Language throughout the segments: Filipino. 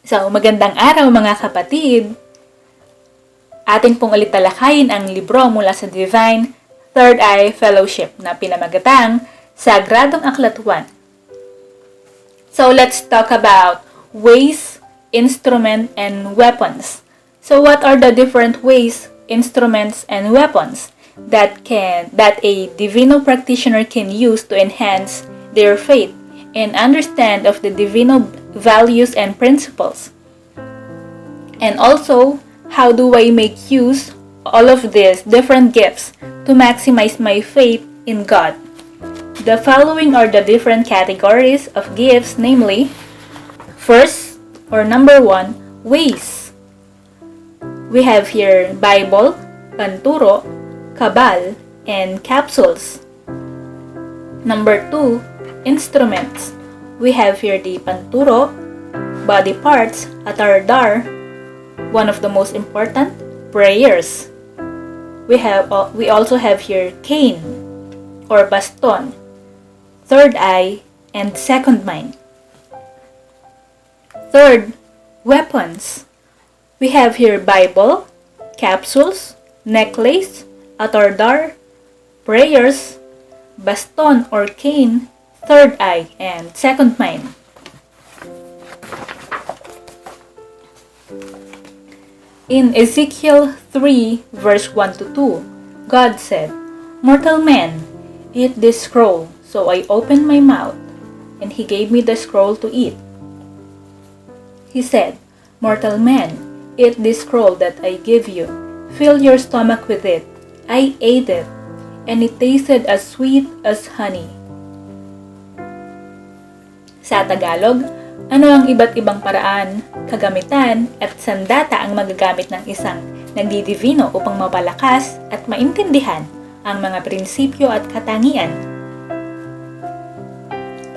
So, magandang araw mga kapatid! Atin pong ulit talakayin ang libro mula sa Divine Third Eye Fellowship na pinamagatang Sagradong Aklat 1. So, let's talk about ways, instrument, and weapons. So, what are the different ways, instruments, and weapons that a Divino practitioner can use to enhance their faith and understand of the Divino Values and Principles? And also, how do I make use all of these different gifts to maximize my faith in God? The following are the different categories of gifts, namely, first, or number 1, ways. We have here Bible, Panturo, KABAL, and capsules. Number 2, instruments. We have here the Panturo, body parts, ATARDAR, one of the most important, prayers. We also have here cane or baston, third eye, and second mind. Third, weapons. We have here Bible, capsules, necklace, ATARDAR, prayers, baston or cane, third eye, and second mind. In Ezekiel 3, verse 1 to 2, God said, "Mortal man, eat this scroll." So I opened my mouth, and he gave me the scroll to eat. He said, "Mortal man, eat this scroll that I give you. Fill your stomach with it." I ate it, and it tasted as sweet as honey. Sa Tagalog, ano ang iba't ibang paraan, kagamitan, at sandata ang magagamit ng isang nagdidivino upang mapalakas at maintindihan ang mga prinsipyo at katangian?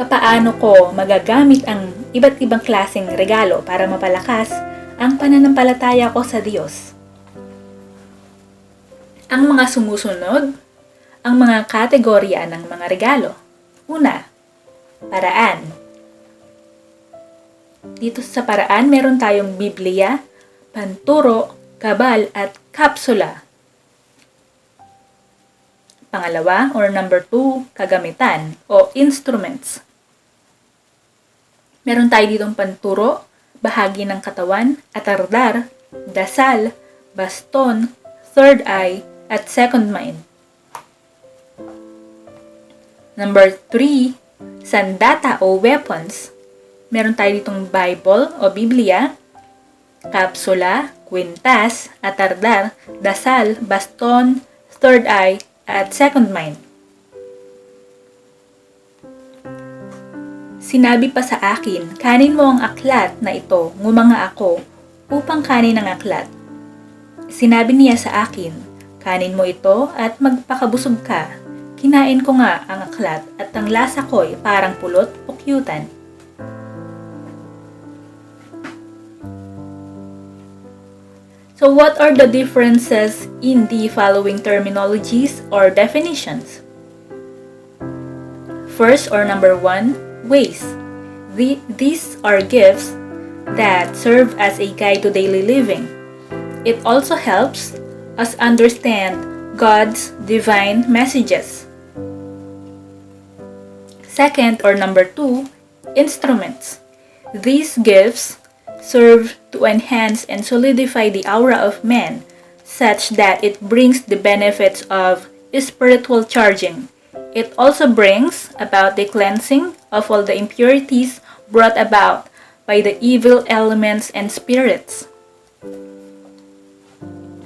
Papaano ko magagamit ang iba't ibang klaseng regalo para mapalakas ang pananampalataya ko sa Diyos? Ang mga sumusunod, ang mga kategorya ng mga regalo. Una, paraan. Dito sa paraan, meron tayong Biblia, Panturo, KABAL, at kapsula. Pangalawa, or number 2, kagamitan o instruments. Meron tayo ditong Panturo, bahagi ng katawan, ATARDAR, dasal, baston, third eye, at second mind. Number 3, sandata o weapons. Meron tayo ditong Bible o Biblia, kapsula, kwintas, ATARDAR, dasal, baston, third eye, at second mind. Sinabi pa sa akin, kanin mo ang aklat na ito, ngumanga ako, upang kanin ang aklat. Sinabi niya sa akin, kanin mo ito at magpakabusog ka. Kinain ko nga ang aklat at ang lasa ko'y parang pulot o kyutan. So what are the differences in the following terminologies or definitions? First, or number 1, ways. These are gifts that serve as a guide to daily living. It also helps us understand God's divine messages. Second, or number 2, instruments. These gifts serve to enhance and solidify the aura of man such that it brings the benefits of spiritual charging. It also brings about the cleansing of all the impurities brought about by the evil elements and spirits.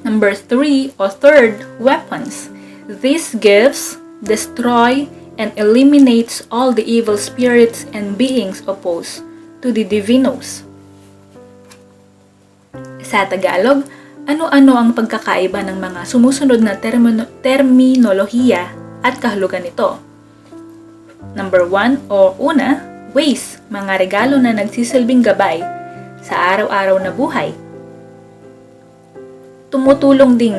Number 3, or third, weapons. These gifts destroy and eliminates all the evil spirits and beings opposed to the divinos. Sa Tagalog, ano-ano ang pagkakaiba ng mga sumusunod na terminolohiya at kahulugan nito? Number 1, o una, ways, mga regalo na nagsisilbing gabay sa araw-araw na buhay. Tumutulong ding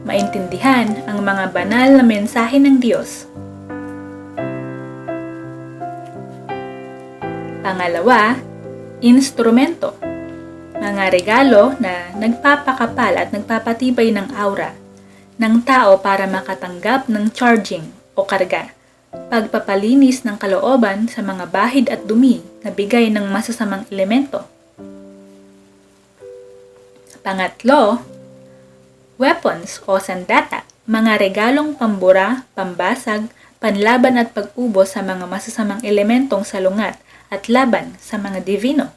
maintindihan ang mga banal na mensahe ng Diyos. Pangalawa, instrumento. Mga regalo na nagpapakapal at nagpapatibay ng aura ng tao para makatanggap ng charging o karga. Pagpapalinis ng kalooban sa mga bahid at dumi na bigay ng masasamang elemento. Pangatlo, weapons o sandata, mga regalong pambura, pambasag, panlaban at pag-ubos sa mga masasamang elementong salungat at laban sa mga divino.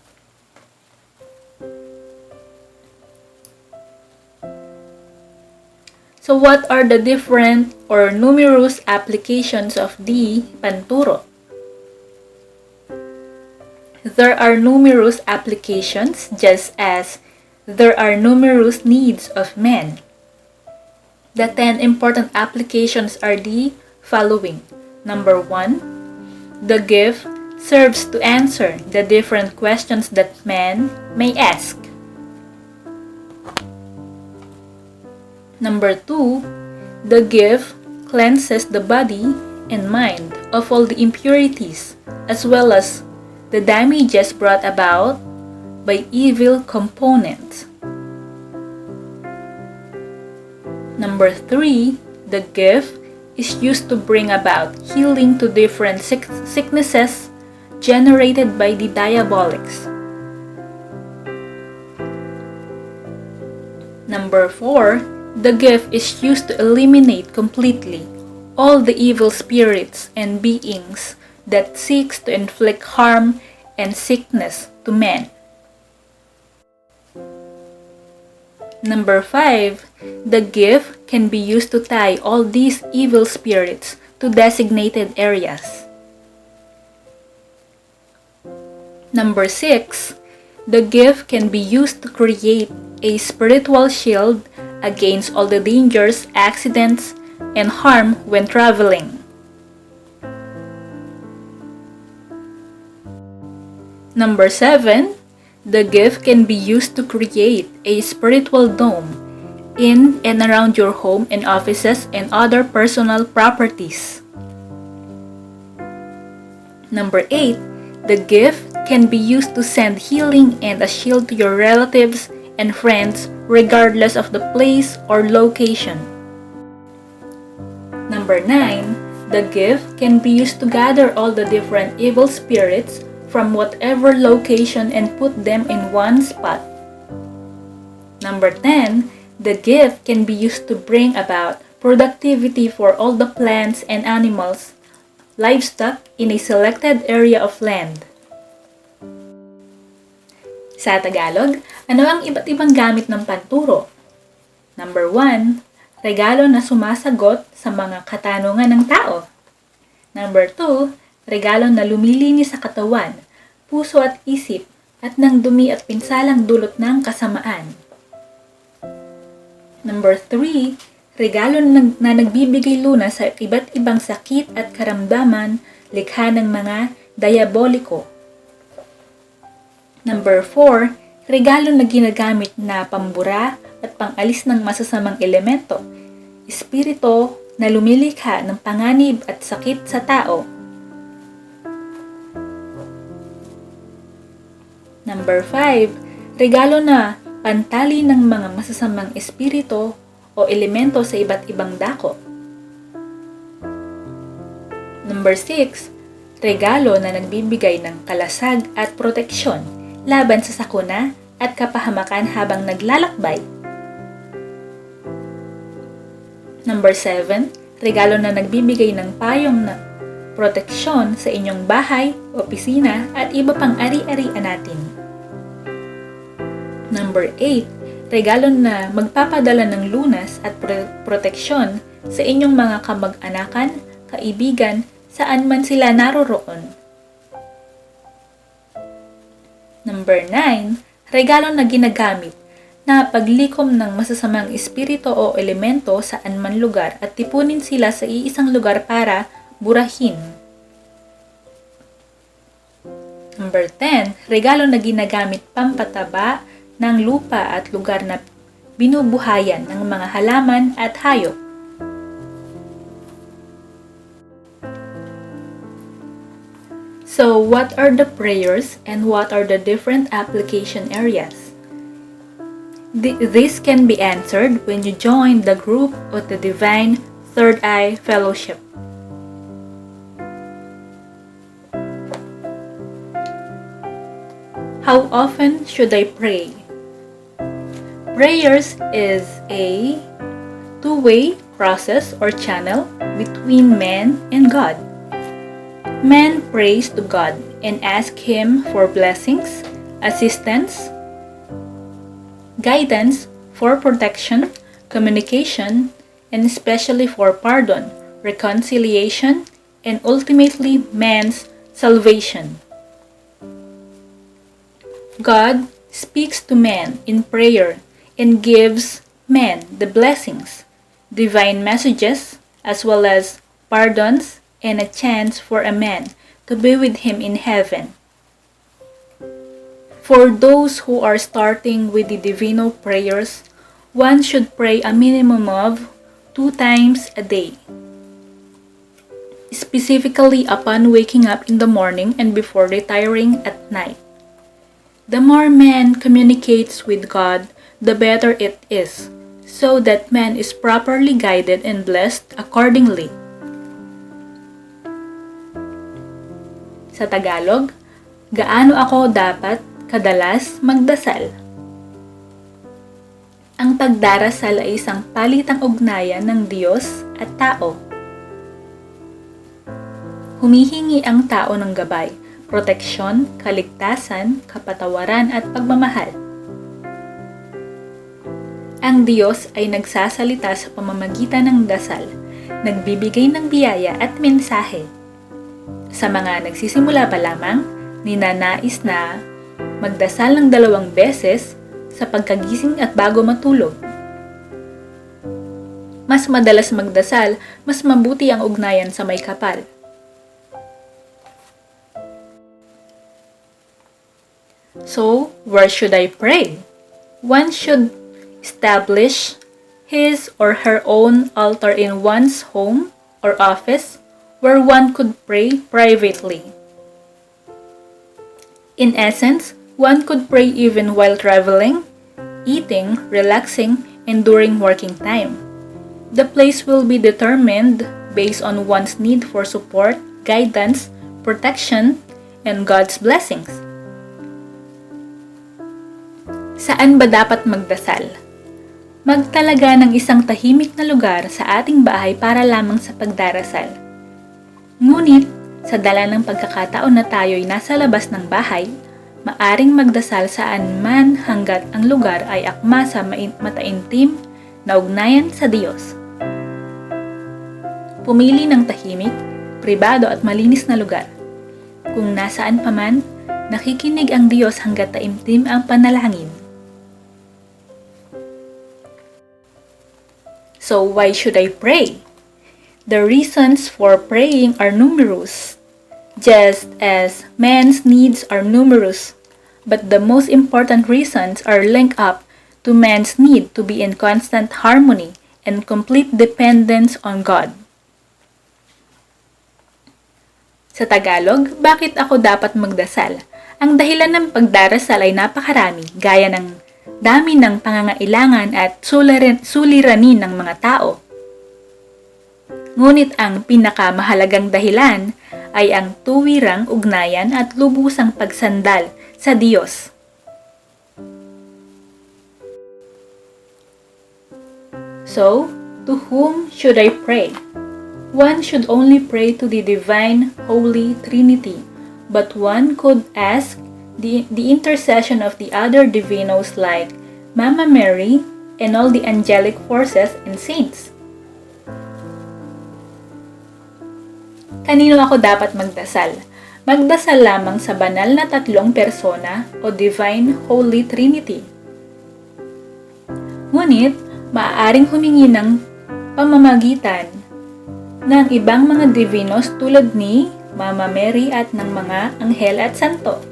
So what are the different or numerous applications of the Panturo? There are numerous applications just as there are numerous needs of men. The 10 important applications are the following. Number 1, the gift serves to answer the different questions that men may ask. Number 2, the gift cleanses the body and mind of all the impurities as well as the damages brought about by evil components. Number 3, the gift is used to bring about healing to different sicknesses generated by the diabolics. Number 4, the gift is used to eliminate completely all the evil spirits and beings that seeks to inflict harm and sickness to men. Number 5, the gift can be used to tie all these evil spirits to designated areas. Number 6, the gift can be used to create a spiritual shield against all the dangers, accidents, and harm when traveling. Number 7, the gift can be used to create a spiritual dome in and around your home and offices and other personal properties. Number 8, the gift can be used to send healing and a shield to your relatives and friends regardless of the place or location. Number 9, the gift can be used to gather all the different evil spirits from whatever location and put them in one spot. Number 10, the gift can be used to bring about productivity for all the plants and animals, livestock in a selected area of land. Sa Tagalog, ano ang iba't ibang gamit ng Panturo? Number 1, regalo na sumasagot sa mga katanungan ng tao. Number 2, regalo na lumilinis sa katawan, puso at isip at ng dumi at pinsalang dulot ng kasamaan. Number 3, regalo na nagbibigay lunas sa iba't ibang sakit at karamdaman likha ng mga diaboliko. Number 4, regalo na ginagamit na pambura at pangalis ng masasamang elemento, espiritu na lumilikha ng panganib at sakit sa tao. Number 5, regalo na pantali ng mga masasamang espiritu o elemento sa iba't ibang dako. Number 6, regalo na nagbibigay ng kalasag at proteksyon laban sa sakuna at kapahamakan habang naglalakbay. Number 7, regalo na nagbibigay ng payong na proteksyon sa inyong bahay, opisina at iba pang ari-arian natin. Number 8, regalo na magpapadala ng lunas at proteksyon sa inyong mga kamag-anakan, kaibigan, saan man sila naroroon. Number 9, regalo na ginagamit na paglikom ng masasamang espiritu o elemento saan man lugar at tipunin sila sa iisang lugar para burahin. Number 10, regalo na ginagamit pampataba ng lupa at lugar na binubuhayan ng mga halaman at hayop. So, what are the prayers and what are the different application areas? This can be answered when you join the group of the Divine Third Eye Fellowship. How often should I pray? Prayers is a two-way process or channel between man and God. Man prays to God and asks Him for blessings, assistance, guidance, for protection, communication, and especially for pardon, reconciliation, and ultimately man's salvation. God speaks to man in prayer and gives man the blessings, divine messages, as well as pardons and a chance for a man to be with him in heaven. For those who are starting with the Divino prayers, one should pray a minimum of 2 times a day, specifically upon waking up in the morning and before retiring at night. The more man communicates with God, the better it is, so that man is properly guided and blessed accordingly. Sa Tagalog, gaano ako dapat kadalas magdasal? Ang pagdarasal ay isang palitang ugnayan ng Diyos at tao. Humihingi ang tao ng gabay, proteksyon, kaligtasan, kapatawaran at pagmamahal. Ang Diyos ay nagsasalita sa pamamagitan ng dasal, nagbibigay ng biyaya at mensahe. Sa mga nagsisimula pa lamang, ninanais na magdasal ng 2 beses sa pagkagising at bago matulog. Mas madalas magdasal, mas mabuti ang ugnayan sa may kapal. So, where should I pray? One should establish his or her own altar in one's home or office where one could pray privately. In essence, one could pray even while traveling, eating, relaxing, and during working time. The place will be determined based on one's need for support, guidance, protection, and God's blessings. Saan ba dapat magdasal? Magtalaga ng isang tahimik na lugar sa ating bahay para lamang sa pagdarasal. Ngunit, sa dala ng pagkakataon na tayo'y nasa labas ng bahay, maaring magdasal saan man hanggat ang lugar ay akma sa mataintim na ugnayan sa Diyos. Pumili ng tahimik, pribado at malinis na lugar. Kung nasaan pa man, nakikinig ang Diyos hanggat taimtim ang panalangin. So why should I pray? The reasons for praying are numerous, just as man's needs are numerous, but the most important reasons are linked up to man's need to be in constant harmony and complete dependence on God. Sa Tagalog, bakit ako dapat magdasal? Ang dahilan ng pagdarasal ay napakarami, gaya ng dami ng pangangailangan at suliranin ng mga tao. Ngunit ang pinakamahalagang dahilan ay ang tuwirang ugnayan at lubusang pagsandal sa Diyos. So, to whom should I pray? One should only pray to the Divine Holy Trinity, but one could ask the intercession of the other divinos like Mama Mary and all the angelic forces and saints. Kanino ako dapat magdasal? Magdasal lamang sa banal na 3 persona o Divine Holy Trinity. Ngunit, maaaring humingi ng pamamagitan ng ibang mga divinos tulad ni Mama Mary at ng mga anghel at santo.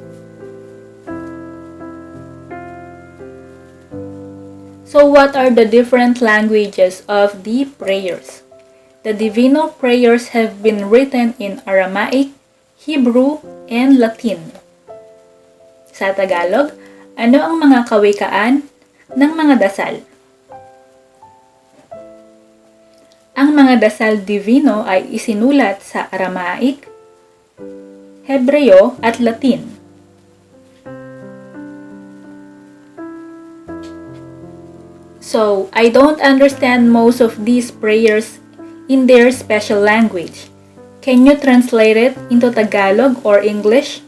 So what are the different languages of the prayers? The Divino prayers have been written in Aramaic, Hebrew, and Latin. Sa Tagalog, ano ang mga kawikaan, ng mga dasal. Ang mga dasal divino ay isinulat sa Aramaic, Hebreo at Latin. So, I don't understand most of these prayers in their special language. Can you translate it into Tagalog or English?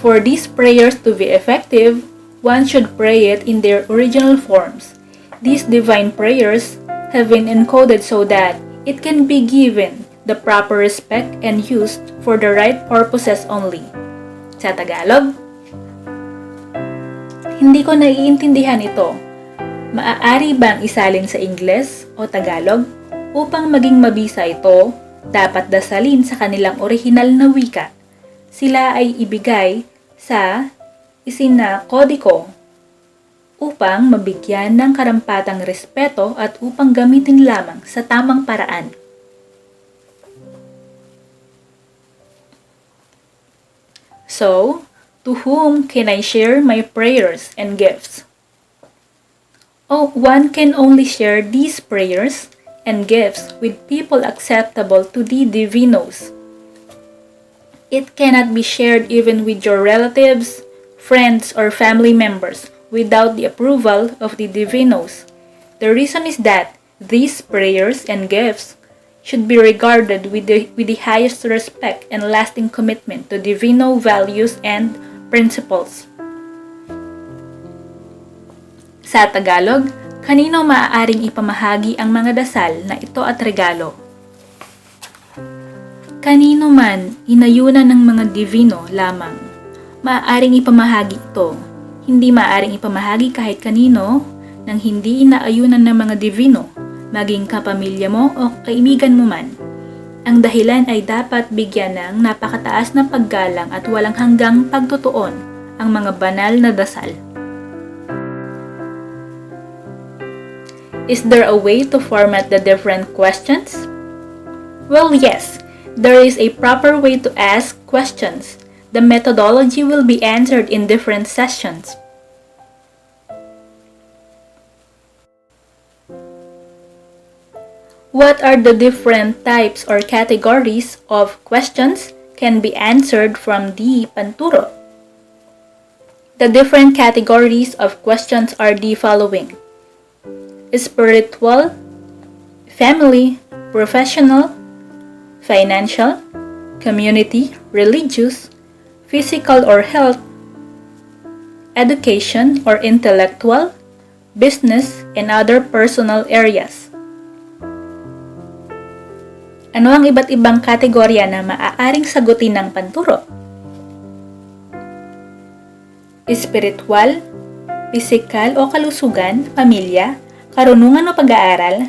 For these prayers to be effective, one should pray it in their original forms. These divine prayers have been encoded so that it can be given the proper respect and used for the right purposes only. Sa Tagalog, hindi ko naiintindihan ito. Maaari bang isalin sa Ingles o Tagalog? Upang maging mabisa ito, dapat dasalin sa kanilang orihinal na wika. Sila ay ibigay sa isinakodiko upang mabigyan ng karampatang respeto at upang gamitin lamang sa tamang paraan. So, to whom can I share my prayers and gifts? Oh, one can only share these prayers and gifts with people acceptable to the Divinos. It cannot be shared even with your relatives, friends, or family members without the approval of the Divinos. The reason is that these prayers and gifts should be regarded with the highest respect and lasting commitment to Divino Values and Principles. Sa Tagalog, kanino maaaring ipamahagi ang mga dasal na ito at regalo? Kanino man inayunan ng mga divino lamang, maaaring ipamahagi ito. Hindi maaaring ipamahagi kahit kanino nang hindi inaayunan ng mga divino, maging kapamilya mo o kaibigan mo man. Ang dahilan ay dapat bigyan ng napakataas na paggalang at walang hanggang pagtutuon ang mga banal na dasal. Is there a way to format the different questions? Well, yes. There is a proper way to ask questions. The methodology will be answered in different sessions. What are the different types or categories of questions can be answered from the Panturo? The different categories of questions are the following: spiritual, family, professional, financial, community, religious, physical or health, education or intellectual, business, and other personal areas. Ano ang iba't ibang kategorya na maaaring sagutin ng Panturo? Spiritual, pisikal o kalusugan, pamilya, karunungan o pag-aaral,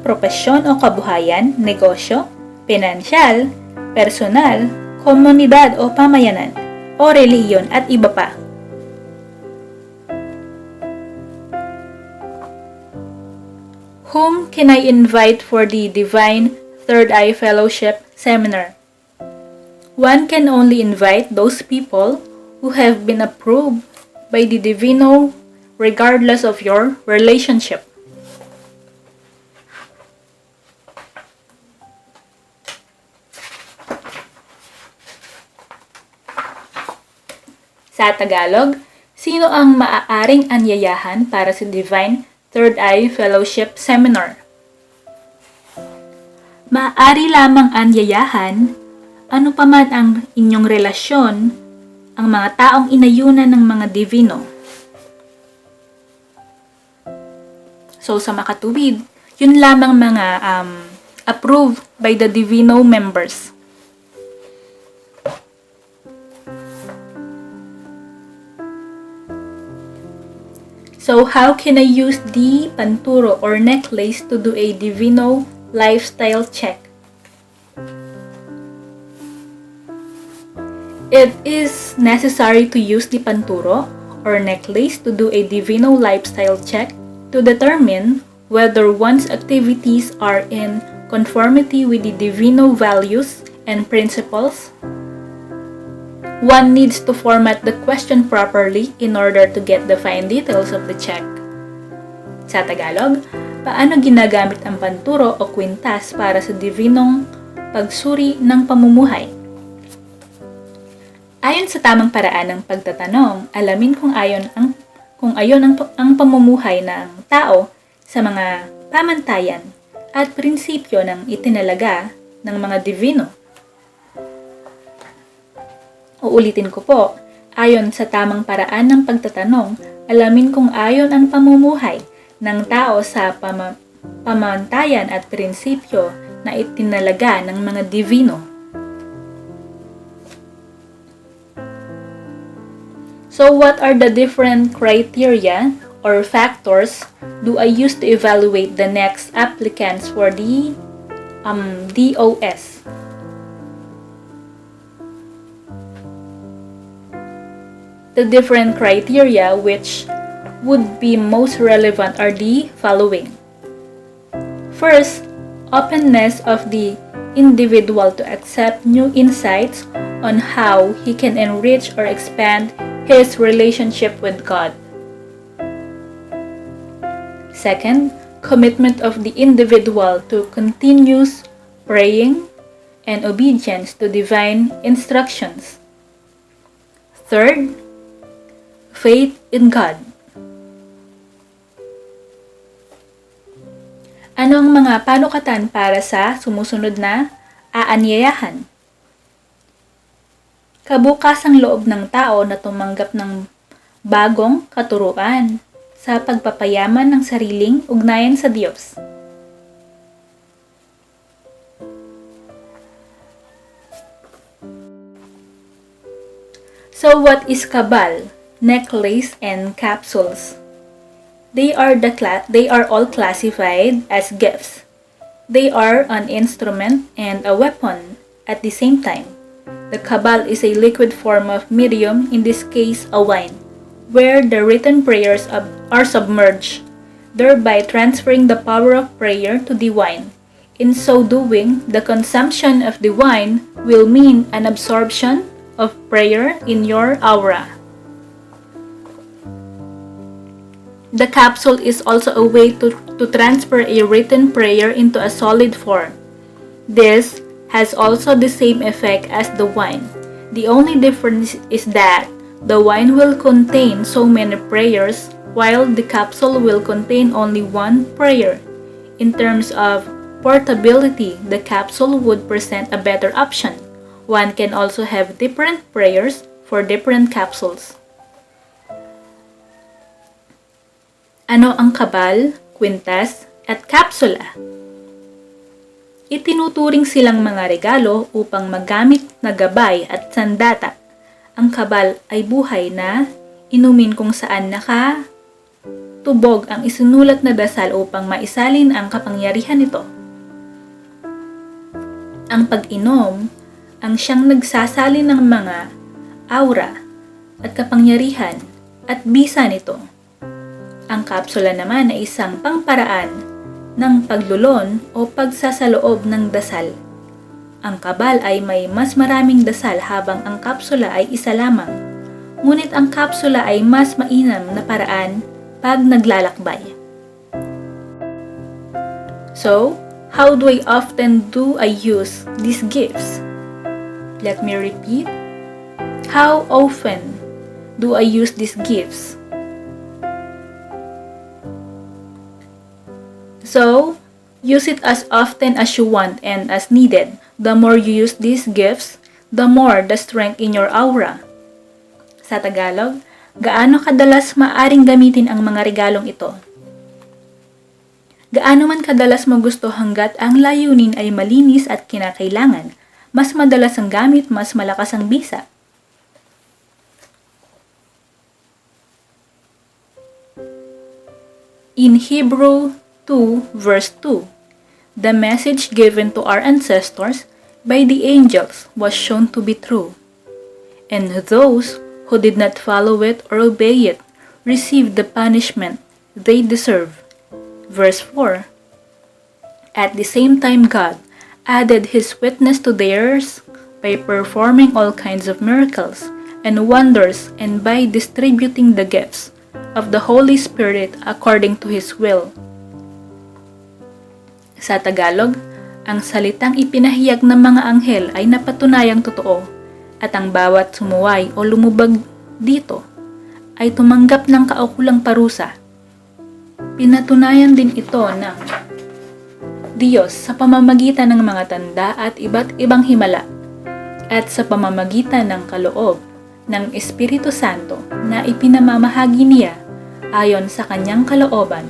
profesyon o kabuhayan, negosyo, pinansyal, personal, komunidad o pamayanan, o relihiyon at iba pa. Whom can I invite for the Divine Third Eye Fellowship Seminar? One can only invite those people who have been approved by the Divino regardless of your relationship. Sa Tagalog, sino ang maaaring anyayahan para sa Divine Third Eye Fellowship Seminar? Maaari lamang anyayahan, ano pa man ang inyong relasyon, ang mga taong inayunan ng mga divino. So sa makatuwid, yun lamang mga approved by the divino members. So how can I use the Panturo or necklace to do a divino lifestyle check? It is necessary to use the Panturo or necklace to do a divino lifestyle check to determine whether one's activities are in conformity with the divino values and principles. one needs to format the question properly in order to get the fine details of the check. Sa Tagalog, paano ginagamit ang panturo o kwintas para sa divinong pagsuri ng pamumuhay? Ayon sa tamang paraan ng pagtatanong, alamin kung ayon ang pamumuhay ng tao sa mga pamantayan at prinsipyo ng itinalaga ng mga divino. Uulitin ko po, ayon sa tamang paraan ng pagtatanong, alamin kung ayon ang pamumuhay ng tao sa pamantayan at prinsipyo na itinalaga ng mga divino. So what are the different criteria or factors do I use to evaluate the next applicants for the DOS? The different criteria which would be most relevant are the following. First, openness of the individual to accept new insights on how he can enrich or expand his relationship with God. Second, commitment of the individual to continuous praying and obedience to divine instructions. Third, faith in God. Ano ang mga panukatan para sa sumusunod na aanyayahan? Kabukasang loob ng tao na tumanggap ng bagong katuruan sa pagpapayaman ng sariling ugnayan sa Diyos. So what is KABAL, necklace, and capsules? They are all classified as gifts. They are an instrument and a weapon at the same time. The KABAL is a liquid form of medium, in this case a wine, where the written prayers are submerged, thereby transferring the power of prayer to the wine. In so doing, the consumption of the wine will mean an absorption of prayer in your aura. The capsule is also a way to transfer a written prayer into a solid form. This has also the same effect as the wine. The only difference is that the wine will contain so many prayers, while the capsule will contain only one prayer. In terms of portability, the capsule would present a better option. One can also have different prayers for different capsules. Ano ang KABAL, kwintas, at kapsula? Itinuturing silang mga regalo upang magamit na gabay at sandata. Ang KABAL ay buhay na inumin kung saan nakatubog ang isinulat na dasal upang maisalin ang kapangyarihan nito. Ang pag-inom ang siyang nagsasalin ng mga aura at kapangyarihan at bisa nito. Ang kapsula naman ay isang pangparaan ng paglulon o pagsasaloob ng dasal. Ang KABAL ay may mas maraming dasal habang ang kapsula ay isa lamang. Ngunit ang kapsula ay mas mainam na paraan pag naglalakbay. So, how do I often use these gifts? Let me repeat. How often do I use these gifts? So, use it as often as you want and as needed. The more you use these gifts, the more the strength in your aura. Sa Tagalog, gaano kadalas maaring gamitin ang mga regalong ito? Gaano man kadalas mo gusto hanggat ang layunin ay malinis at kinakailangan, mas madalas ang gamit, mas malakas ang bisa. In Hebrew 2 verse 2, the message given to our ancestors by the angels was shown to be true, and those who did not follow it or obey it received the punishment they deserve. Verse 4, at the same time God added His witness to theirs by performing all kinds of miracles and wonders and by distributing the gifts of the Holy Spirit according to His will. Sa Tagalog, ang salitang ipinahayag ng mga anghel ay napatunayang totoo at ang bawat sumuway o lumubag dito ay tumanggap ng kaukulang parusa. Pinatunayan din ito ng Diyos sa pamamagitan ng mga tanda at iba't ibang himala at sa pamamagitan ng kaloob ng Espiritu Santo na ipinamamahagi niya ayon sa kanyang kalooban.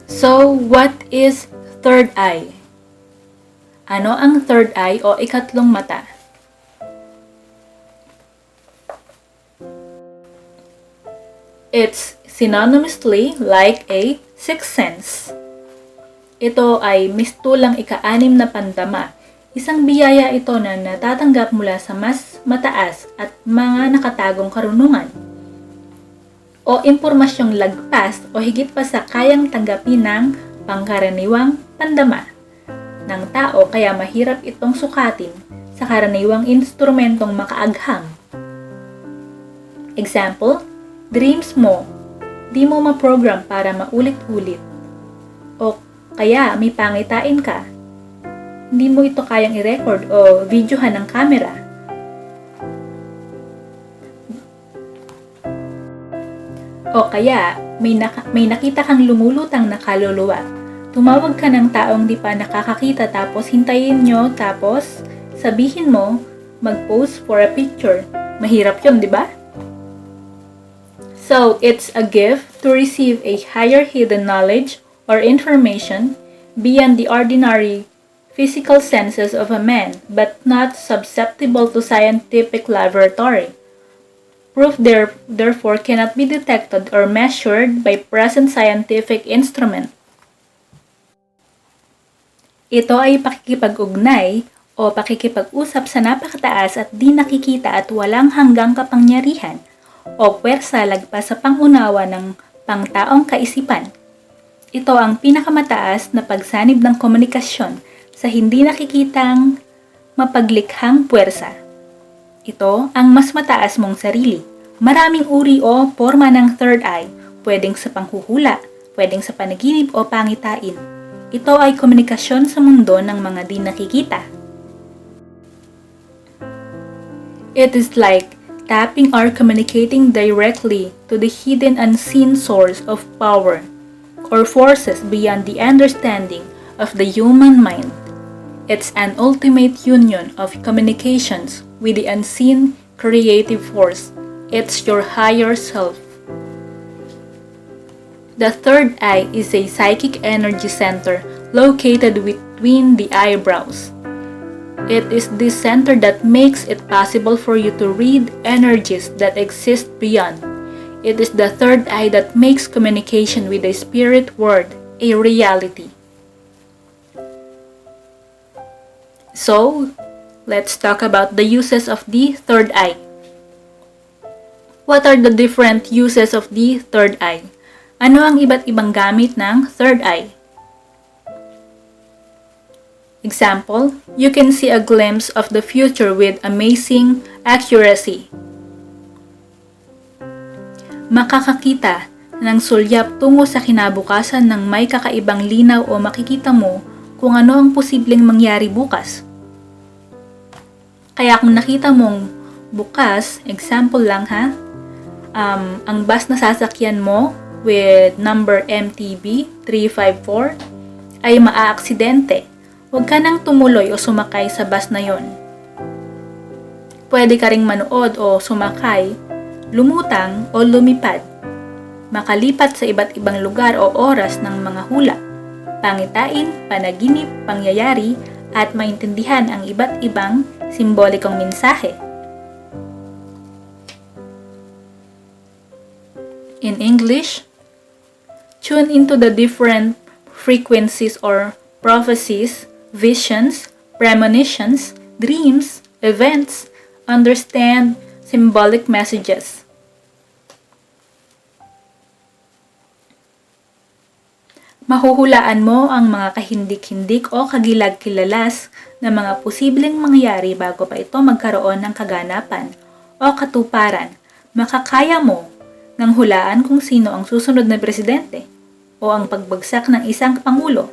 So, what is third eye? Ano ang third eye o ikatlong mata? It's synonymously like a sixth sense. Ito ay mistulang ika-6 na pandama. Isang biyaya ito na natatanggap mula sa mas mataas at mga nakatagong karunungan o impormasyong lagpas o higit pa sa kayang tanggapin ng pangkaraniwang pandama ng tao, kaya mahirap itong sukatin sa karaniwang instrumentong makaagham. Example, dreams mo, di mo ma-program para maulit-ulit. O kaya may pangitain ka, hindi mo ito kayang i-record o videohan ng camera. O kaya may nakita kang lumulutang na kaluluwa. Tumawag ka ng taong di pa nakakakita tapos hintayin nyo tapos sabihin mo mag-pose for a picture. Mahirap yun, di ba? So, it's a gift to receive a higher hidden knowledge or information beyond the ordinary physical senses of a man, but not susceptible to scientific laboratory. Proof therefore cannot be detected or measured by present scientific instrument. Ito ay pakikipag-ugnay o pakikipag-usap sa napakataas at di nakikita at walang hanggang kapangyarihan o puwersa lagpas sa pangunawa ng pangtaong kaisipan. Ito ang pinakamataas na pagsanib ng komunikasyon sa hindi nakikitang mapaglikhang puwersa. Ito ang mas mataas mong sarili. Maraming uri o forma ng third eye, pwedeng sa panghuhula, pwedeng sa panaginip o pangitain. Ito ay komunikasyon sa mundo ng mga di nakikita. It is like tapping or communicating directly to the hidden unseen source of power or forces beyond the understanding of the human mind. It's an ultimate union of communications with the unseen creative force. It's your higher self. The third eye is a psychic energy center located between the eyebrows. It is this center that makes it possible for you to read energies that exist beyond. It is the third eye that makes communication with the spirit world a reality. So, let's talk about the uses of the third eye. What are the different uses of the third eye? Ano ang iba't ibang gamit ng third eye? Example, you can see a glimpse of the future with amazing accuracy. Makakakita ng sulyap tungo sa kinabukasan ng may kakaibang linaw o makikita mo kung ano ang posibleng mangyari bukas. Kaya kung nakita mong bukas, example lang ha, ang bus na sasakyan mo with number MTB 354 ay maaaksidente. Huwag ka nang tumuloy o sumakay sa bus na yon. Pwede ka ring manood o sumakay, lumutang o lumipad, makalipat sa iba't ibang lugar o oras ng mga hula, pangitain, panaginip, pangyayari, at maintindihan ang iba't ibang simbolikong mensahe. In English, tune into the different frequencies or prophecies, visions, premonitions, dreams, events, understand symbolic messages. Mahuhulaan mo ang mga kahindik-hindik o kagilag-kilalas na mga posibleng mangyari bago pa ito magkaroon ng kaganapan o katuparan. Makakaya mo ng hulaan kung sino ang susunod na presidente o ang pagbagsak ng isang pangulo.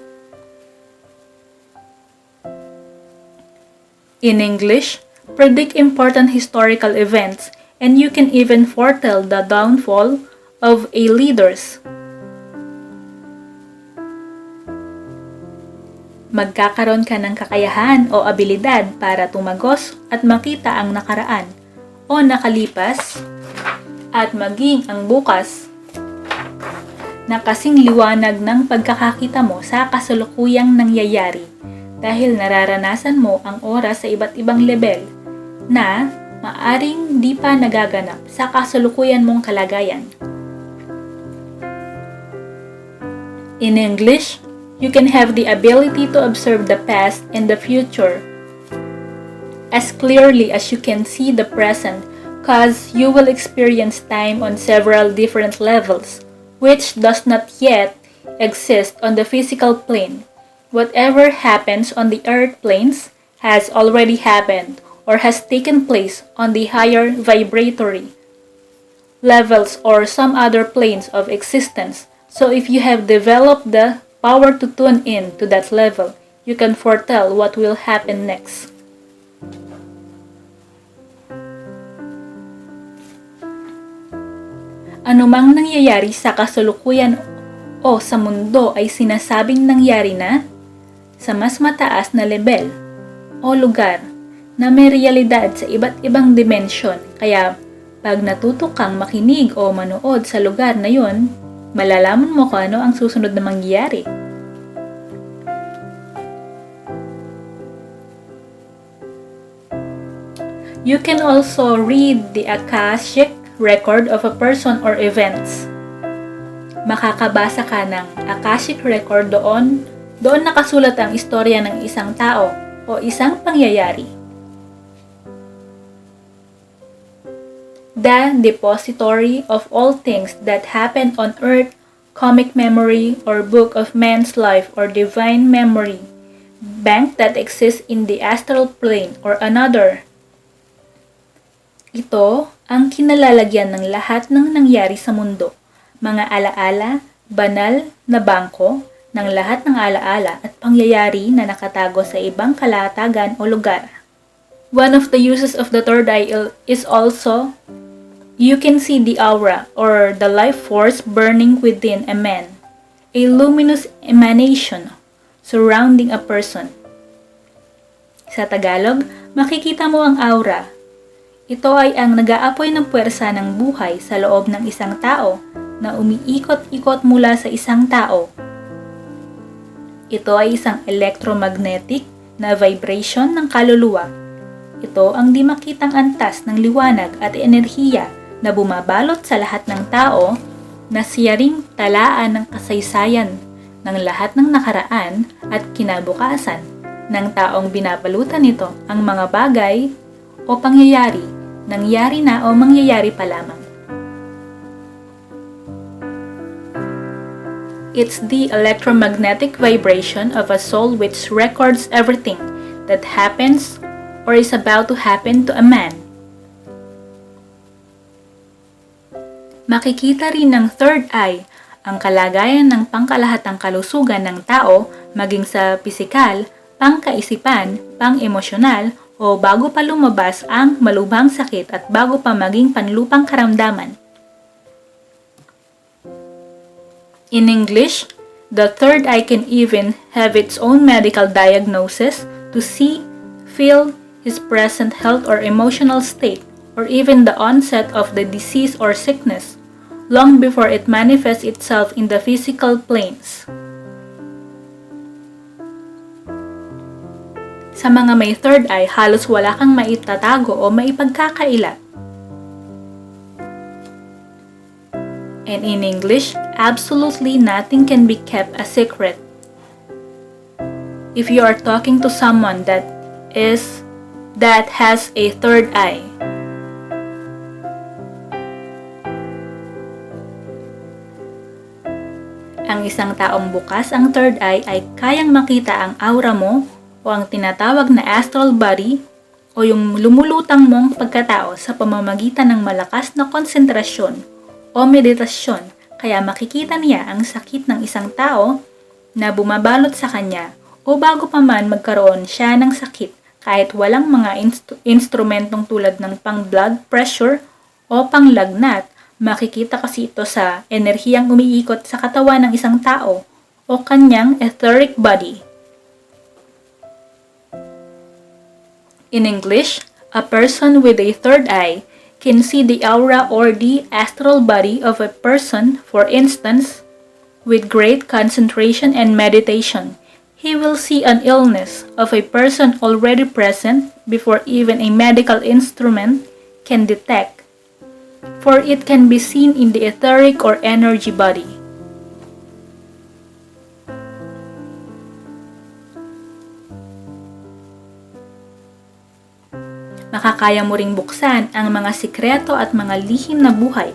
In English, predict important historical events and you can even foretell the downfall of a leaders. Magkakaroon ka ng kakayahan o abilidad para tumagos at makita ang nakaraan o nakalipas at maging ang bukas na kasing liwanag ng pagkakakita mo sa kasalukuyang nangyayari dahil nararanasan mo ang oras sa iba't ibang level na maaring di pa nagaganap sa kasalukuyan mong kalagayan. In English, you can have the ability to observe the past and the future as clearly as you can see the present, cause you will experience time on several different levels, which does not yet exist on the physical plane. Whatever happens on the earth planes has already happened or has taken place on the higher vibratory levels or some other planes of existence. So if you have developed the power to tune in to that level, you can foretell what will happen next. Anumang nangyayari sa kasalukuyan o sa mundo ay sinasabing nangyari na sa mas mataas na level o lugar na may realidad sa iba't ibang dimensyon. Kaya pag natuto kang makinig o manood sa lugar na yun, malalaman mo kung ano ang susunod na mangyayari. You can also read the Akashic record of a person or events. Makakabasa ka ng Akashic record doon nakasulat ang istorya ng isang tao o isang pangyayari. The depository of all things that happen on earth, comic memory or book of man's life or divine memory, bank that exists in the astral plane or another. Ito ang kinalalagyan ng lahat ng nangyari sa mundo, mga alaala, banal na bangko ng lahat ng alaala at pangyayari na nakatago sa ibang kalatagan o lugar. One of the uses of the third eye is also you can see the aura or the life force burning within a man, a luminous emanation surrounding a person. Sa Tagalog, makikita mo ang aura. Ito ay ang nag-aapoy ng puwersa ng buhay sa loob ng isang tao na umiikot-ikot mula sa isang tao. Ito ay isang electromagnetic na vibration ng kaluluwa. Ito ang di makitang antas ng liwanag at enerhiya na bumabalot sa lahat ng tao na siya ring talaan ng kasaysayan ng lahat ng nakaraan at kinabukasan ng taong binabalutan nito ang mga bagay o pangyayari, nangyari na o mangyayari pa lamang. It's the electromagnetic vibration of a soul which records everything that happens or is about to happen to a man. Makikita rin ng third eye ang kalagayan ng pangkalahatang kalusugan ng tao maging sa pisikal, pangkaisipan, pang-emosyonal o bago pa lumabas ang malubhang sakit at bago pa maging panlupang karamdaman. In English, the third eye can even have its own medical diagnosis to see, feel his present health or emotional state, or even the onset of the disease or sickness, long before it manifests itself in the physical planes. Sa mga may third eye, halos wala kang maitatago o maipagkakaila. And in English, absolutely nothing can be kept a secret. If you are talking to someone that has a third eye, Ang isang taong bukas ang third eye ay kayang makita ang aura mo o ang tinatawag na astral body o yung lumulutang mong pagkatao sa pamamagitan ng malakas na konsentrasyon o meditasyon, kaya makikita niya ang sakit ng isang tao na bumabalot sa kanya o bago pa man magkaroon siya ng sakit kahit walang mga instrumentong tulad ng pang-blood pressure o pang-lagnat. Makikita kasi ito sa enerhiyang umiikot sa katawan ng isang tao o kanyang etheric body. In English, a person with a third eye can see the aura or the astral body of a person. For instance, with great concentration and meditation, he will see an illness of a person already present before even a medical instrument can detect, for it can be seen in the etheric or energy body. Makakaya mo ring buksan ang mga sikreto at mga lihim na buhay,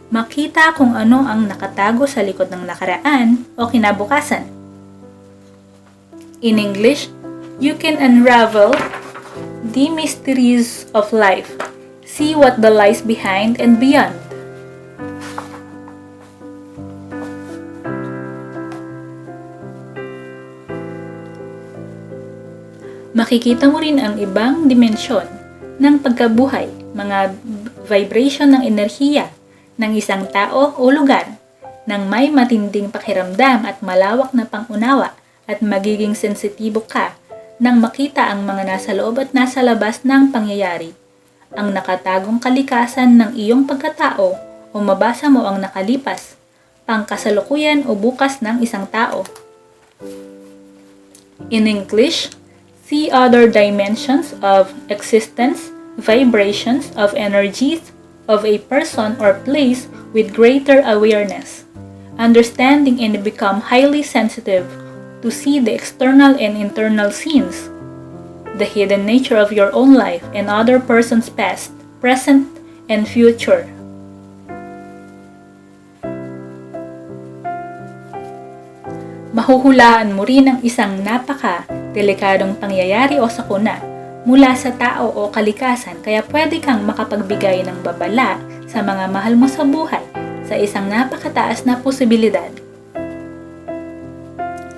makita kung ano ang nakatago sa likod ng nakaraan o kinabukasan. In English, you can unravel the mysteries of life. See what the lies behind and beyond. Makikita mo rin ang ibang dimensyon ng pagkabuhay, mga vibration ng enerhiya ng isang tao o lugar nang may matinding pakiramdam at malawak na pangunawa, at magiging sensitibo ka nang makita ang mga nasa loob at nasa labas ng pangyayari, ang nakatagong kalikasan ng iyong pagkatao o mabasa mo ang nakalipas, pangkasalukuyan o bukas ng isang tao. In English, see other dimensions of existence, vibrations of energies of a person or place with greater awareness, understanding, and become highly sensitive to see the external and internal scenes, the hidden nature of your own life and other person's past, present, and future. Mahuhulaan mo rin ang isang napaka-delikadong pangyayari o sakuna mula sa tao o kalikasan, kaya pwede kang makapagbigay ng babala sa mga mahal mo sa buhay sa isang napakataas na posibilidad.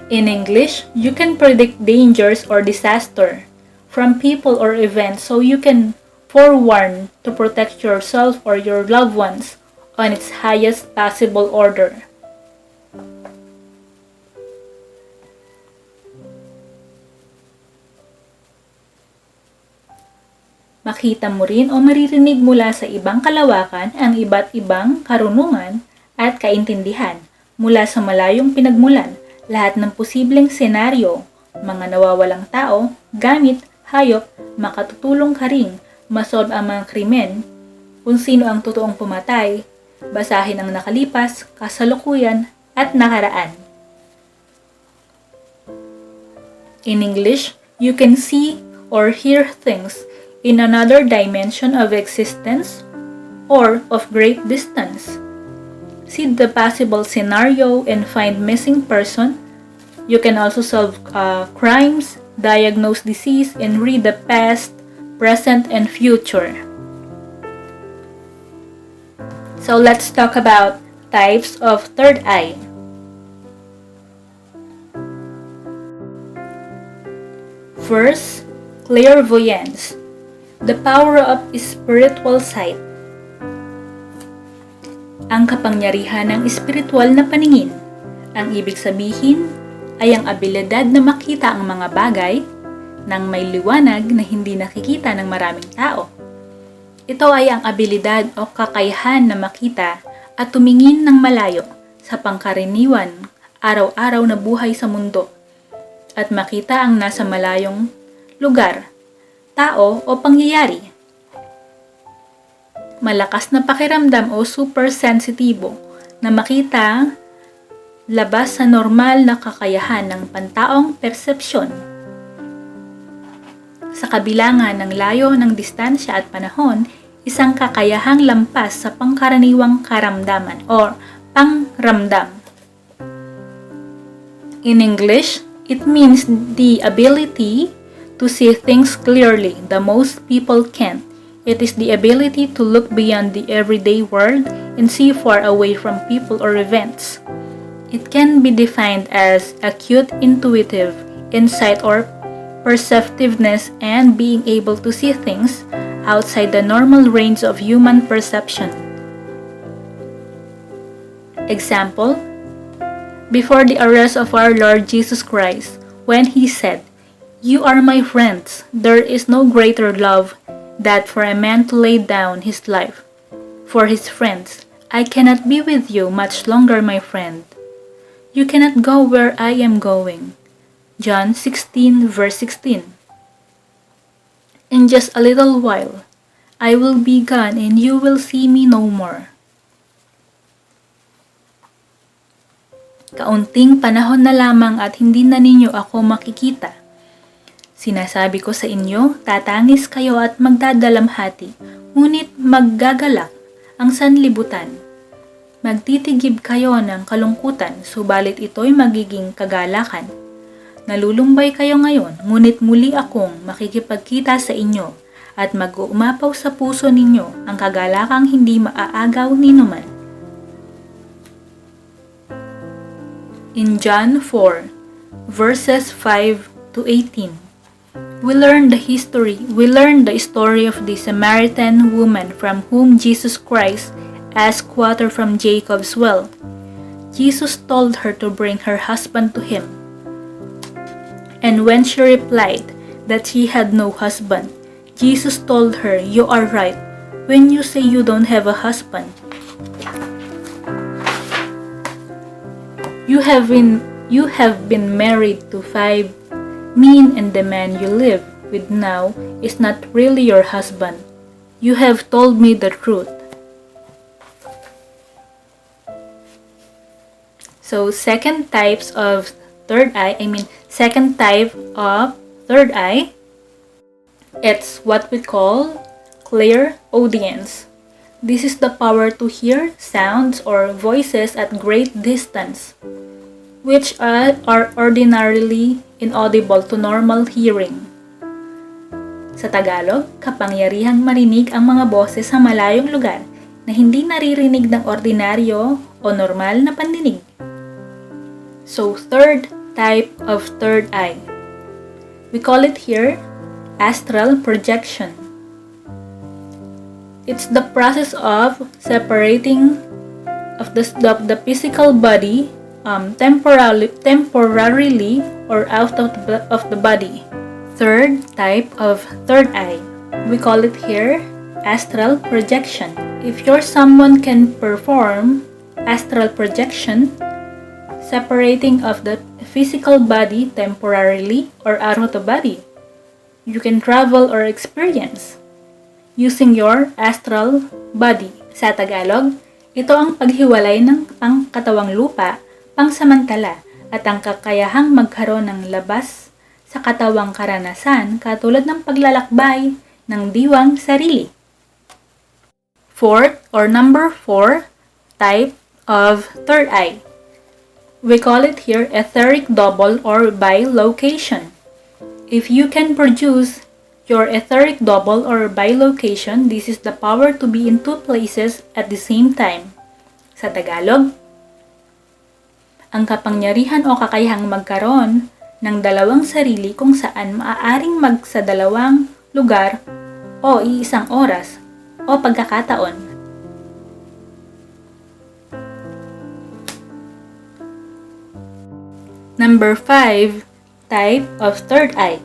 In English, you can predict dangers or disaster from people or events, so you can forewarn to protect yourself or your loved ones on its highest possible order. Makita mo rin o maririnig mula sa ibang kalawakan ang iba't ibang karunungan at kaintindihan mula sa malayong pinagmulan, lahat ng posibleng senaryo, mga nawawalang tao, gamit, hayop, makatutulong ka ring masolve ang mga krimen, kung sino ang totoong pumatay, basahin ang nakalipas, kasalukuyan, at nakaraan. In English, you can see or hear things in another dimension of existence or of great distance. See the possible scenario and find missing person. You can also solve crimes, diagnose disease, and read the past, present, and future. So let's talk about types of third eye. First, clairvoyance, the power of spiritual sight. Ang kapangyarihan ng espiritual na paningin. Ang ibig sabihin ay ang abilidad na makita ang mga bagay ng may liwanag na hindi nakikita ng maraming tao. Ito ay ang abilidad o kakayahan na makita at tumingin ng malayo sa pangkaraniwan, araw-araw na buhay sa mundo at makita ang nasa malayong lugar, tao o pangyayari. Malakas na pakiramdam o super-sensitibo na makita labas sa normal na kakayahan ng pantaong persepsyon. Sa kabilangan ng layo ng distansya at panahon, isang kakayahang lampas sa pangkaraniwang karamdaman o pangramdam. In English, it means the ability to see things clearly. The most people can't. It is the ability to look beyond the everyday world and see far away from people or events. It can be defined as acute intuitive insight or perceptiveness and being able to see things outside the normal range of human perception. Example, before the arrest of our Lord Jesus Christ, when He said, "You are my friends, there is no greater love than for a man to lay down his life for his friends. I cannot be with you much longer, my friend. You cannot go where I am going." John 16 verse 16. In just a little while, I will be gone and you will see me no more. Kaunting panahon na lamang at hindi na ninyo ako makikita. Sinasabi ko sa inyo, tatangis kayo at magdadalamhati, ngunit maggagalak ang sanlibutan. Magtitigib kayo ng kalungkutan, subalit ito'y magiging kagalakan. Nalulumbay kayo ngayon, ngunit muli akong makikipagkita sa inyo at mag-uumapaw sa puso ninyo ang kagalakang hindi maaagaw ni numan. In John 4, verses 5 to 18, we learn the story of the Samaritan woman from whom Jesus Christ asked water from Jacob's well. Jesus told her to bring her husband to him. And when she replied that she had no husband, Jesus told her, "You are right when you say you don't have a husband. You have been married to 5 men, and the man you live with now is not really your husband. You have told me the truth." So second type of third eye, it's what we call clear audience. This is the power to hear sounds or voices at great distance, which are ordinarily inaudible to normal hearing. Sa Tagalog, kapangyarihang marinig ang mga boses sa malayong lugar na hindi naririnig ng ordinaryo o normal na pandinig. So, third type of third eye. We call it here astral projection. It's the process of separating of the physical body temporarily or out of the body. Third type of third eye. We call it here astral projection. If you're someone can perform astral projection, separating of the physical body temporarily or out of the body, you can travel or experience using your astral body. Sa Tagalog, ito ang paghiwalay ng ang katawang lupa, pangsamantala, at ang kakayahang magkaroon ng labas sa katawang karanasan katulad ng paglalakbay ng diwang sarili. Fourth or number 4 type of third eye. We call it here etheric double or bilocation. If you can produce your etheric double or bilocation, this is the power to be in 2 places at the same time. Sa Tagalog, ang kapangyarihan o kakayahang magkaroon ng dalawang sarili kung saan maaaring sa dalawang lugar o iisang oras o pagkakataon. Number 5 type of third eye.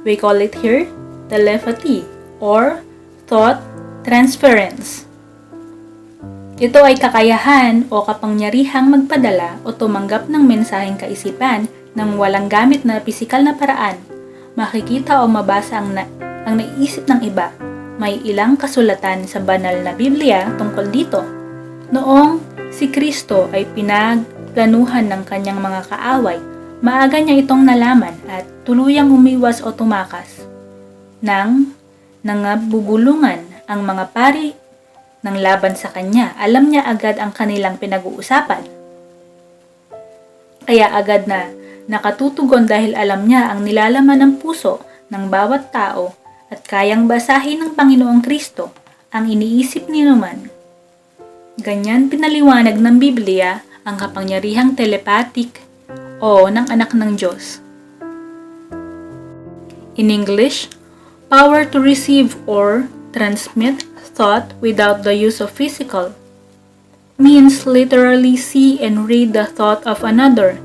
We call it here telepathy or thought transference. Ito ay kakayahan o kapangyarihang magpadala o tumanggap ng mensaheng kaisipan nang walang gamit na pisikal na paraan. Makikita o mabasa ang naiisip ng iba. May ilang kasulatan sa banal na Biblia tungkol dito. Noong si Kristo ay pinagplanuhan ng kanyang mga kaaway, maaga niya itong nalaman at tuluyang umiwas o tumakas. Nang nangabubulungan ang mga pari ng laban sa kanya, alam niya agad ang kanilang pinag-uusapan. Kaya agad na nakatutugon dahil alam niya ang nilalaman ng puso ng bawat tao at kayang basahin ng Panginoong Kristo ang iniisip ni Numan. Ganyan pinaliwanag ng Biblia ang kapangyarihang telepathic o ng anak ng Diyos. In English, power to receive or transmit thought without the use of physical means literally see and read the thought of another.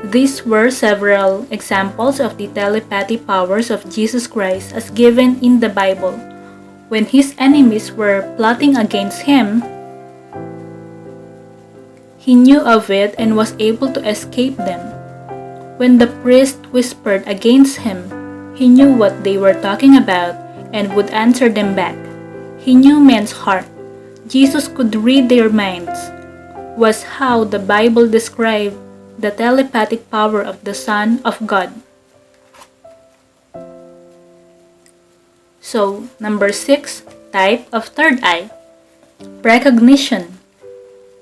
These were several examples of the telepathic powers of Jesus Christ as given in the Bible. When his enemies were plotting against him, he knew of it and was able to escape them. When the priest whispered against him, he knew what they were talking about and would answer them back. He knew men's heart. Jesus could read their minds, was how the Bible described the telepathic power of the Son of God. So, number 6, type of third eye. Precognition.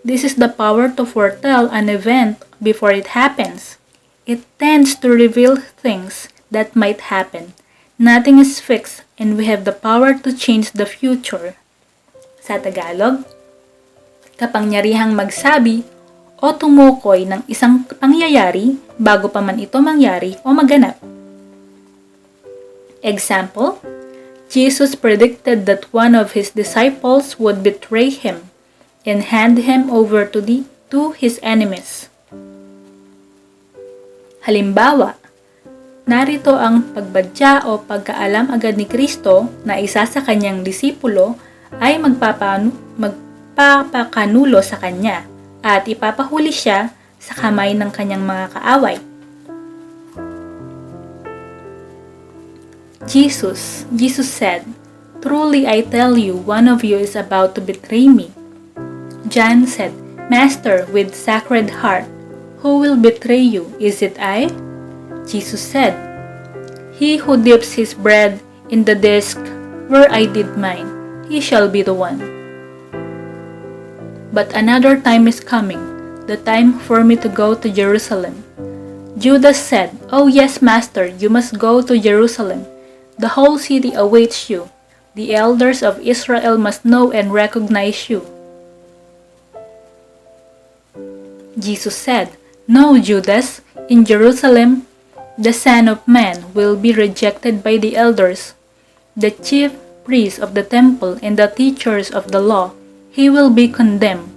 This is the power to foretell an event before it happens. It tends to reveal things that might happen. Nothing is fixed and we have the power to change the future. Sa Tagalog, kapangyarihang magsabi o tumukoy ng isang pangyayari bago pa man ito mangyari o maganap. Example, Jesus predicted that one of his disciples would betray him and hand him over to his enemies. Halimbawa, narito ang pagbadya o pagkaalam agad ni Kristo na isa sa kanyang disipulo ay magpapakanulo sa kanya at ipapahuli siya sa kamay ng kanyang mga kaaway. Jesus said, "Truly I tell you, one of you is about to betray me." John said, "Master, with sacred heart, who will betray you? Is it I?" Jesus said, "He who dips his bread in the dish where I did mine, he shall be the one." But another time is coming, the time for me to go to Jerusalem. Judas said, "Oh yes, Master, you must go to Jerusalem. The whole city awaits you. The elders of Israel must know and recognize you." Jesus said, "No, Judas, in Jerusalem, the Son of Man will be rejected by the elders, the chief priests of the temple and the teachers of the law. He will be condemned.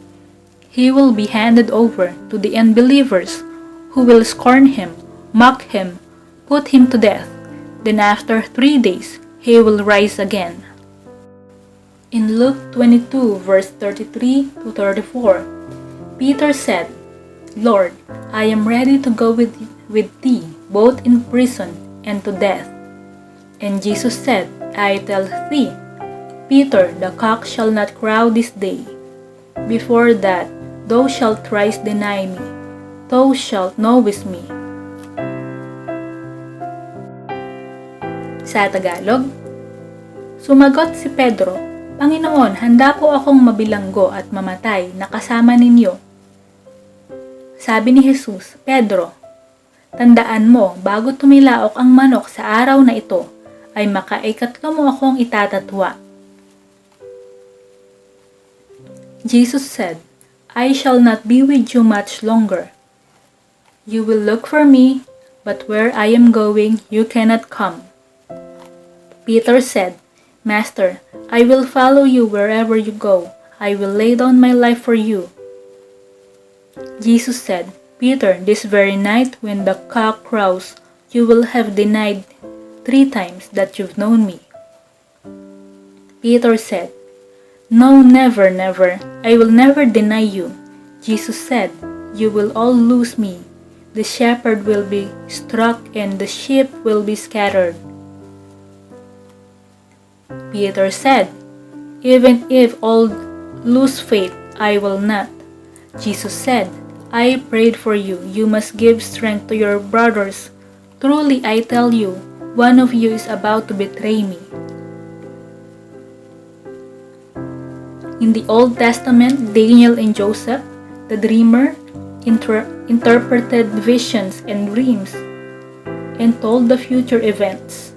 He will be handed over to the unbelievers, who will scorn him, mock him, put him to death. Then after 3 days, he will rise again." In Luke 22, verse 33 to 34, Peter said, "Lord, I am ready to go with thee, both in prison and to death." And Jesus said, "I tell thee, Peter, the cock shall not crow this day. Before that, thou shalt thrice deny me. Thou shalt know with me." Sa Tagalog, sumagot si Pedro, "Panginoon, handa po akong mabilanggo at mamatay na kasama ninyo." Sabi ni Jesus, "Pedro, tandaan mo, bago tumilaok ang manok sa araw na ito, ay makaikatlo mo akong itatatwa." Jesus said, "I shall not be with you much longer. You will look for me, but where I am going, you cannot come." Peter said, "Master, I will follow you wherever you go. I will lay down my life for you." Jesus said, "Peter, this very night when the cock crows, you will have denied 3 times that you've known me." Peter said, "No, never, never. I will never deny you." Jesus said, "You will all lose me. The shepherd will be struck and the sheep will be scattered." Peter said, "Even if all lose faith, I will not." Jesus said, "I prayed for you. You must give strength to your brothers. Truly I tell you, one of you is about to betray me." In the Old Testament, Daniel and Joseph, the dreamer, interpreted visions and dreams, and told the future events.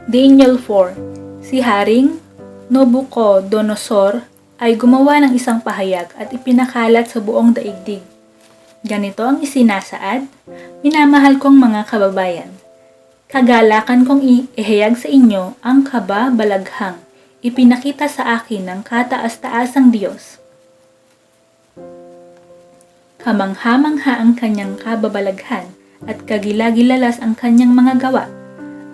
Daniel 4. Si Haring Nabucodonosor ay gumawa ng isang pahayag at ipinakalat sa buong daigdig. Ganito ang isinasaad, minamahal kong mga kababayan. Kagalakan kong ihayag sa inyo ang kababalaghang ipinakita sa akin ng kataas-taasang Diyos. Kamangha-mangha ang kanyang kababalaghan at kagilagilalas ang kanyang mga gawa.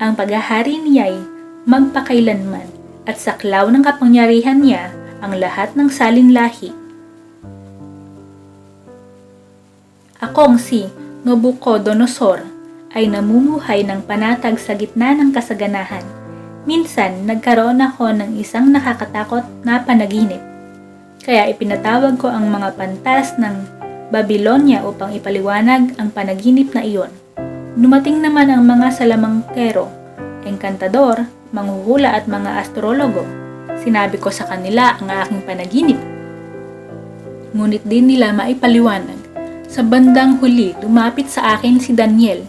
Ang paghahari niya'y magpakailanman at saklaw ng kapangyarihan niya ang lahat ng salinlahi. Akong si Nabucodonosor ay namumuhay ng panatag sa gitna ng kasaganahan. Minsan, nagkaroon ako ng isang nakakatakot na panaginip. Kaya ipinatawag ko ang mga pantas ng Babylonia upang ipaliwanag ang panaginip na iyon. Dumating naman ang mga salamangkero, engkantador, manghuhula at mga astrologo. Sinabi ko sa kanila ang aking panaginip. Ngunit di nila maipaliwanag. Sa bandang huli, lumapit sa akin si Daniel.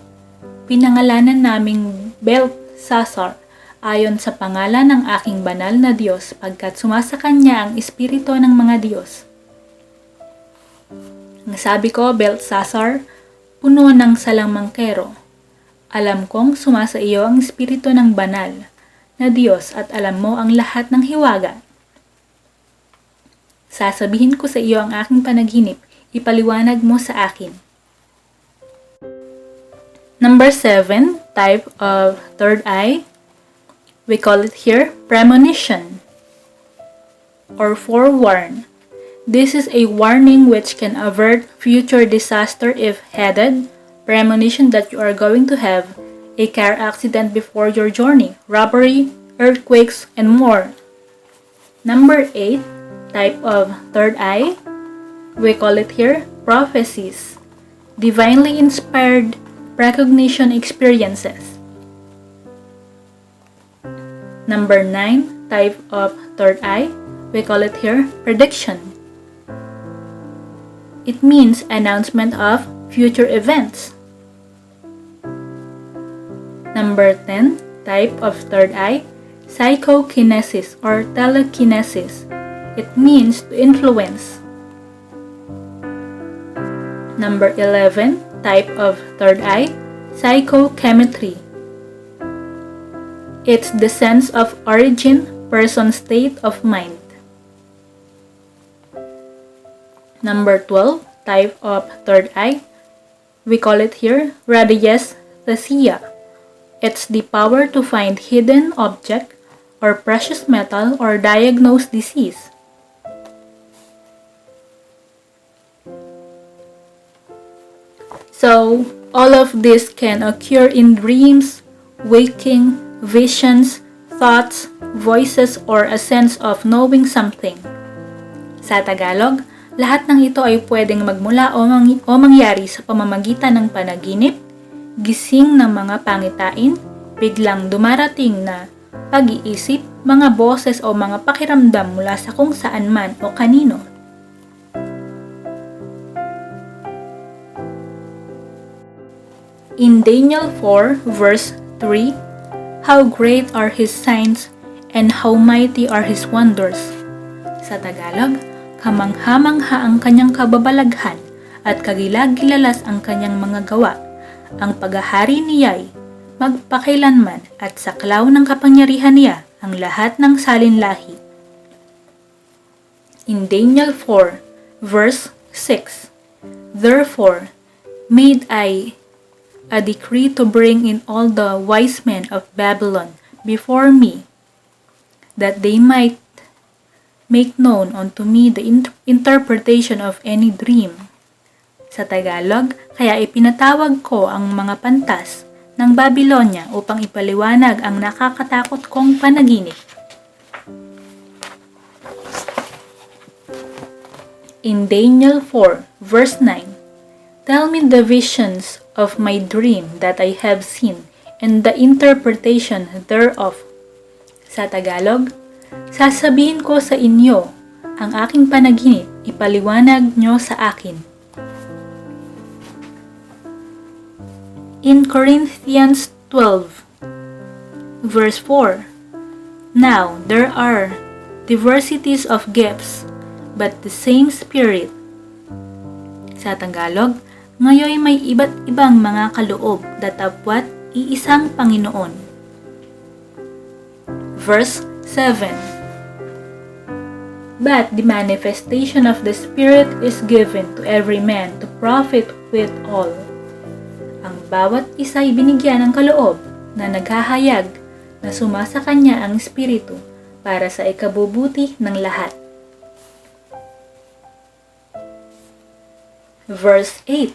Pinangalanan naming Belteshazzar ayon sa pangalan ng aking banal na Diyos pagkat sumasa kanya ang espiritu ng mga Diyos. Ang sabi ko, Belteshazzar, puno ng salamangkero. Alam kong sumasa iyo ang espiritu ng banal na Diyos at alam mo ang lahat ng hiwaga. Sasabihin ko sa iyo ang aking panaginip, ipaliwanag mo sa akin. Number 7, type of third eye. We call it here premonition or forewarn. This is a warning which can avert future disaster if headed. Premonition that you are going to have a car accident before your journey, robbery, earthquakes, and more. Number 8, type of third eye. We call it here prophecies. Divinely inspired precognition experiences. Number 9, type of third eye. We call it here prediction. It means announcement of future events. Number 10, type of third eye, psychokinesis or telekinesis. It means to influence. Number 11, type of third eye, psychochemistry. It's the sense of origin, person, state of mind. Number 12, type of third eye, we call it here radiesthesia. It's the power to find hidden object or precious metal or diagnose disease. So, all of this can occur in dreams, waking, visions, thoughts, voices, or a sense of knowing something. Sa Tagalog, lahat ng ito ay pwedeng magmula o mangyari sa pamamagitan ng panaginip, gising ng mga pangitain, biglang dumarating na pag-iisip, mga boses o mga pakiramdam mula sa kung saan man o kanino. In Daniel 4 verse 3, how great are His signs and how mighty are His wonders. Sa Tagalog, kamangha-mangha ang kanyang kababalaghan at kagilag-gilalas ang kanyang mga gawa. Ang paghahari niya'y magpakailanman at saklaw ng kapangyarihan niya ang lahat ng salinlahi. In Daniel 4 verse 6, therefore made I a decree to bring in all the wise men of Babylon before me, that they might make known unto me the interpretation of any dream. Sa Tagalog, kaya ipinatawag ko ang mga pantas ng Babylonia upang ipaliwanag ang nakakatakot kong panaginip. In Daniel 4, verse 9, tell me the visions of my dream that I have seen and the interpretation thereof. Sa Tagalog, sasabihin ko sa inyo ang aking panaginip ipaliwanag nyo sa akin. In Corinthians 12, verse 4, Now there are diversities of gifts, but the same Spirit. Sa Tagalog, ngayon may iba't ibang mga kaloob, datapwat iisang Panginoon. Verse 7, But the manifestation of the Spirit is given to every man to profit with all. Ang bawat isa'y binigyan ng kaloob na naghahayag na sumasa kanya ang Espiritu para sa ikabubuti ng lahat. Verse 8,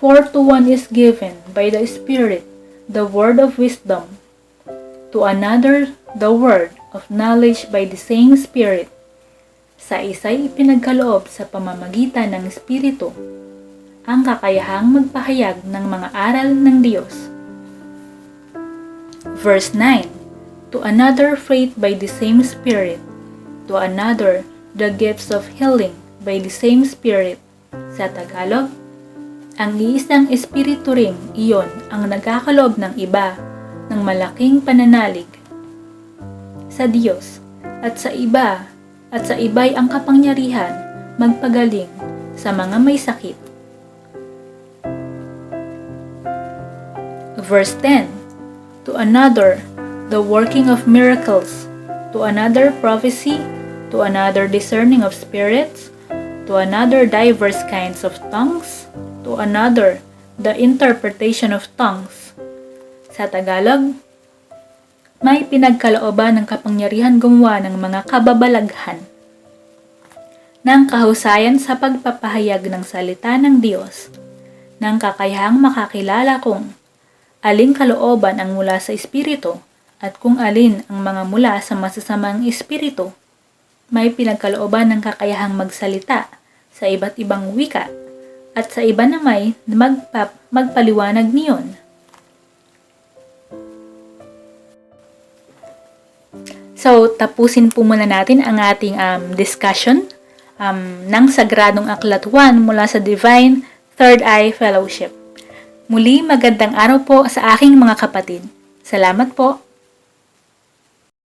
For to one is given by the Spirit the word of wisdom, to another the word of knowledge by the same Spirit. Sa isa'y ipinagkaloob sa pamamagitan ng Espiritu ang kakayahang magpahayag ng mga aral ng Diyos. Verse 9, To another faith by the same Spirit, to another the gifts of healing by the same Spirit. Sa Tagalog, ang iisang Espiritu ring iyon ang nagkakaloob ng iba ng malaking pananalig sa Diyos, at sa iba'y ang kapangyarihan magpagaling sa mga may sakit. Verse 10, To another, the working of miracles, to another prophecy, to another discerning of spirits, to another diverse kinds of tongues, to another the interpretation of tongues. Sa Tagalog, may pinagkalooban ng kapangyarihan gumawa ng mga kababalaghan ng kahusayan sa pagpapahayag ng salita ng Diyos, ng kakayahang makakilala kung aling kalooban ang mula sa Espiritu at kung alin ang mga mula sa masasamang Espiritu. May pinagkalooban ng kakayahang magsalita sa iba't ibang wika at sa iba na may magpaliwanag niyon. So, tapusin po muna natin ang ating discussion ng Sagradong Aklat 1 mula sa Divine Third Eye Fellowship. Muli, magandang araw po sa aking mga kapatid. Salamat po.